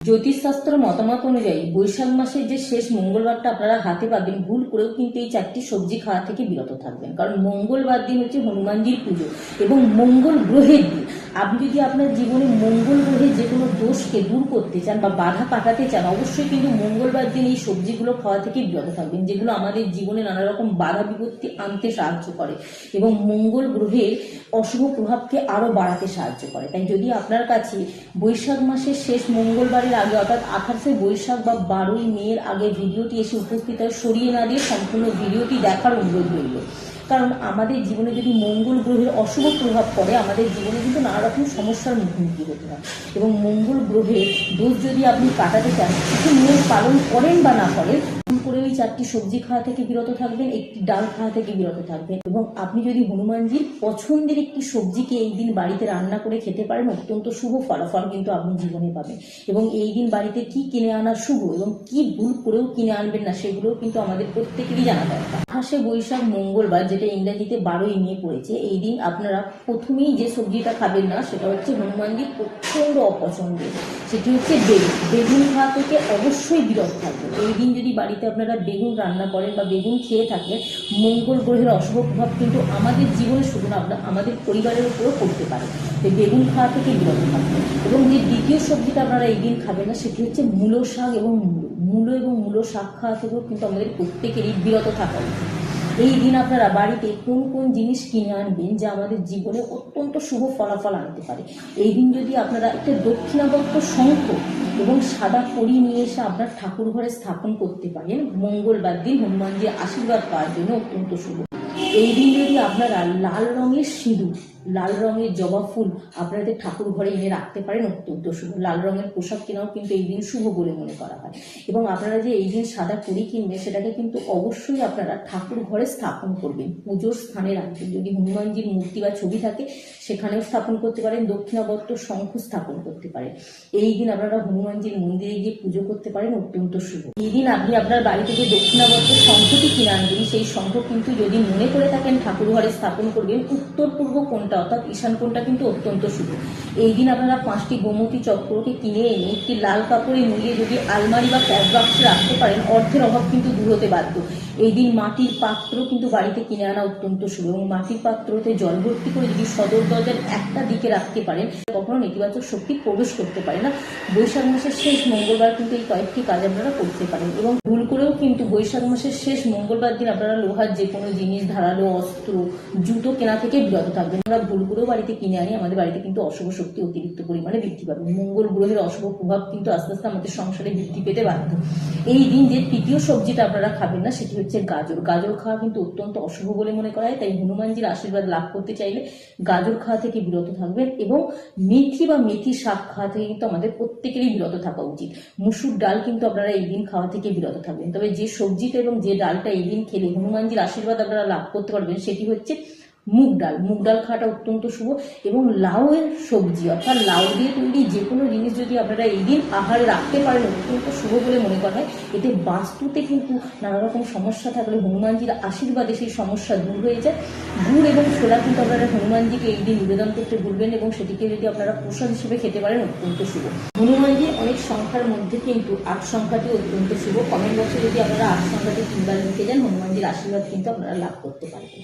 জ্যোতিষশাস্ত্র মতামত অনুযায়ী বৈশাখ মাসের যে শেষ মঙ্গলবারটা আপনারা হাতে পাবেন, ভুল করেও কিন্তু এই 4টি সবজি খাওয়া থেকে বিরত থাকবেন। কারণ মঙ্গলবার দিন হচ্ছে হনুমানজির পুজো এবং মঙ্গল গ্রহের দিন। আপনি যদি আপনার জীবনে মঙ্গল গ্রহের যে কোনো দোষকে দূর করতে চান বা বাধা কাটাতে চান, অবশ্যই কিন্তু মঙ্গলবার দিন এই সবজিগুলো খাওয়া থেকে বিরত থাকবেন, যেগুলো আমাদের জীবনে নানা রকম বাধা বিপত্তি আনতে সাহায্য করে এবং মঙ্গল গ্রহের অশুভ প্রভাবকে আরো বাড়াতে সাহায্য করে। তাই যদি আপনার কাছে বৈশাখ মাসের শেষ মঙ্গলবারের আগে অর্থাৎ 28শে বৈশাখ বা 12ই মের আগে ভিডিওটি এসে উপস্থিত হয়, সরিয়ে না দিয়ে সম্পূর্ণ ভিডিওটি দেখার অনুরোধ রইল। কারণ আমাদের জীবনে যদি মঙ্গল গ্রহের অশুভ প্রভাব পড়ে, আমাদের জীবনে কিন্তু নানা রকম সমস্যার মুখোমুখি হতে হয় এবং মঙ্গল গ্রহের দোষ যদি আপনি কাটাতে চান, কিছু নিয়ম পালন করেন বা না করেন, করে ওই 4টি সবজি খাওয়া থেকে বিরত থাকবেন, একটি ডাল খাওয়া থেকে বিরত থাকবেন এবং আপনি যদি হনুমানজির পছন্দের একটি সবজিকে এই দিন বাড়িতে রান্না করে খেতে পারেন, অত্যন্ত শুভ ফলাফল কিন্তু আপনি জীবনে পাবেন। এবং এই দিন বাড়িতে কি কিনে আনা শুভ এবং কি ভুল করেও কিনে আনবেন না, সেগুলোও কিন্তু আমাদের প্রত্যেকেরই জানা দরকার। 28শে বৈশাখ মঙ্গলবার, যেটা ইংরেজিতে 12ই মে পড়েছে, এই দিন আপনারা প্রথমেই যে সবজিটা খাবেন না সেটা হচ্ছে হনুমানজির প্রচন্ড অপছন্দের, সেটি হচ্ছে বেগুন। বেগুন খাওয়া থেকে অবশ্যই বিরত থাকবেন। এই দিন যদি বাড়িতে আপনারা বেগুন রান্না করেন বা বেগুন খেয়ে থাকেন, মঙ্গল গ্রহের অশুভ প্রভাব কিন্তু আমাদের জীবনে শুধু না, আমাদের পরিবারের উপরেও পড়তে পারে। তাই বেগুন খাওয়া থেকে বিরত থাকবেন। এবং যে দ্বিতীয় সবজিটা আপনারা এই দিন খাবেন না সেটি হচ্ছে মূলো শাক এবং মূলো শাক খাওয়া থেকেও কিন্তু আমাদের প্রত্যেকেরই বিরত থাকা উচিত। এই দিন আপনারা বাড়িতে কোন কোন জিনিস কিনে আনবেন যা আমাদের জীবনে অত্যন্ত শুভ ফলাফল আনতে পারে। এই দিন যদি আপনারা একটা দক্ষিণাবর্ত শঙ্খ এবং সাদা কড়ি নিয়ে এসে আপনার ঠাকুর ঘরে স্থাপন করতে পারেন, মঙ্গলবার দিন হনুমানজির আশীর্বাদ পাওয়ার জন্য অত্যন্ত শুভ। এই দিন যদি আপনারা লাল রঙের সিঁদুর, লাল রঙের জবা ফুল আপনাদের ঠাকুর ঘরে এনে রাখতে পারেন, অত্যন্ত শুভ। লাল রঙের পোশাক কেনাও কিন্তু এই দিন শুভ বলে মনে করা হয়। এবং আপনারা যে এই দিন সাদা কড়ি কিনবেন, সেটাকে কিন্তু অবশ্যই আপনারা ঠাকুর ঘরে স্থাপন করবেন, পুজোর স্থানে রাখবেন। যদি হনুমানজির মূর্তি বা ছবি থাকে সেখানেও স্থাপন করতে পারেন, দক্ষিণাবর্ত শঙ্খ স্থাপন করতে পারেন। এই দিন আপনারা হনুমানজির মন্দিরে গিয়ে পুজো করতে পারেন, অত্যন্ত শুভ। এই দিন আপনি আপনার বাড়িতে যে দক্ষিণাবর্ত শঙ্খটি কিনে আনবেন, সেই শঙ্খ কিন্তু যদি মনে করে থাকেন ঠাকুর ঘরে স্থাপন করবেন, উত্তর পূর্ব কোণটা অর্থাৎ ঈশান কোণটা কিন্তু অত্যন্ত শুভ। এই দিন আপনারা 5টি গোমতী চক্রকে কিনে এনে একটি লাল কাপড়ে মুড়িয়ে যদি আলমারি বা ক্যাশ বাক্সে রাখতে পারেন, অর্থের অভাব কিন্তু দূর হতে বাধ্য। এই দিন মাটির পাত্র কিন্তু বাড়িতে কিনে আনা অত্যন্ত শুভ এবং মাটির পাত্রতে জল ভর্তি করে যদি সদর দরজার একটা দিকে রাখতে পারেন, কখনো নেতিবাচক শক্তি প্রবেশ করতে পারে না। বৈশাখ মাসের শেষ মঙ্গলবার কিন্তু এই কয়েকটি কাজ আপনারা করতে পারেন। এবং ভুল করেও কিন্তু বৈশাখ মাসের শেষ মঙ্গলবার দিন আপনারা লোহার যে কোনো জিনিস, ধারালো অস্ত্র, জুতো কেনা থেকে বিরত থাকবেন। আমরা ভুল করেও বাড়িতে কিনে আনি, আমাদের বাড়িতে কিন্তু অশুভ শক্তি অতিরিক্ত পরিমাণে বৃদ্ধি পাবে। মঙ্গল গ্রহের অশুভ প্রভাব কিন্তু আস্তে আস্তে আমাদের সংসারে বৃদ্ধি পেতে বাধ্য। এই দিন যে তৃতীয় সবজিটা আপনারা খাবেন না সেটি হচ্ছে গাজর। গাজর খাওয়া কিন্তু অত্যন্ত অশুভ বলে মনে করা হয়। তাই হনুমানজির আশীর্বাদ লাভ করতে চাইলে গাজর খাওয়া থেকে বিরত থাকবেন এবং মেথি বা মেথি শাক খাওয়া থেকে কিন্তু আমাদের প্রত্যেকেরই বিরত থাকা উচিত। মুসুর ডাল কিন্তু আপনারা এই দিন খাওয়া থেকে বিরত থাকবেন। তবে যে সবজিটা এবং যে ডালটা এই দিন খেলে হনুমানজির আশীর্বাদ আপনারা লাভ করতে পারবেন সেটি হচ্ছে মুগ ডাল। মুগ ডাল খাওয়াটা অত্যন্ত শুভ। এবং লাউয়ের সবজি অর্থাৎ লাউ দিয়ে তৈরি যে কোনো জিনিস যদি আপনারা এই দিন আহারে রাখতে পারেন, অত্যন্ত শুভ বলে মনে করা হয়। এতে বাস্তুতে কিন্তু নানা রকম সমস্যা থাকলে হনুমানজির আশীর্বাদে সেই সমস্যা দূর হয়ে যায়। গুড় এবং ছোলা কিন্তু আপনারা হনুমানজিকে এই দিন নিবেদন করতে ভুলবেন এবং সেটিকে যদি আপনারা প্রসাদ হিসেবে খেতে পারেন, অত্যন্ত শুভ। হনুমানজি অনেক সংখ্যার মধ্যে কিন্তু 8 সংখ্যাটি অত্যন্ত শুভ। কমেন্ট বক্সে যদি আপনারা 8 সংখ্যাটি 3বার লিখে যান, হনুমানজির আশীর্বাদ কিন্তু আপনারা লাভ করতে পারবেন।